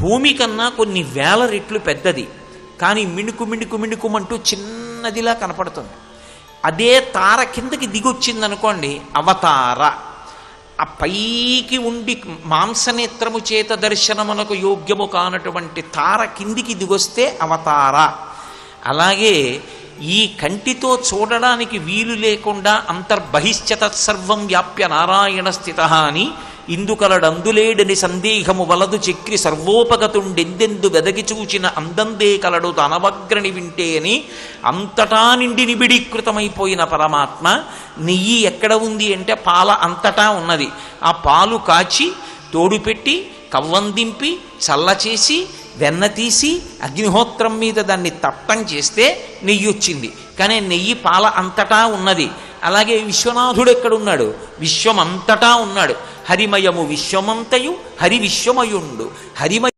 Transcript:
భూమి కన్నా కొన్ని వేల రెట్లు పెద్దది, కానీ మిణుకు మిణుకు మిణుకుమంటూ చిన్నదిలా కనపడుతుంది. అదే తార కిందకి దిగొచ్చిందనుకోండి అవతార. ఆ పైకి ఉండి మాంసనేత్రము చేత దర్శనమునకు యోగ్యము కానటువంటి తార కిందికి దిగొస్తే అవతార. అలాగే ఈ కంటితో చూడడానికి వీలు లేకుండా అంతర్బహిశ్చతత్సర్వం వ్యాప్య నారాయణ స్థిత అని ఇందుకలడందులేడని సందేహము వలదు చక్రి సర్వోపగతుండెందెందు వెదగి చూచిన అందందే కలడు తనవగ్రని వింటే అని అంతటా నిండి నిబిడీకృతమైపోయిన పరమాత్మ నెయ్యి ఎక్కడ ఉంది అంటే పాల అంతటా ఉన్నది. ఆ పాలు కాచి తోడుపెట్టి కవ్వందింపి చల్లచేసి వెన్న తీసి అగ్నిహోత్రం మీద దాన్ని తప్పం చేస్తే నెయ్యి వచ్చింది. కానీ నెయ్యి పాల అంతటా ఉన్నది. అలాగే విశ్వనాథుడు ఎక్కడున్నాడు? విశ్వమంతటా ఉన్నాడు. హరిమయము విశ్వమంతయు హరి విశ్వమయుండు. హరిమయ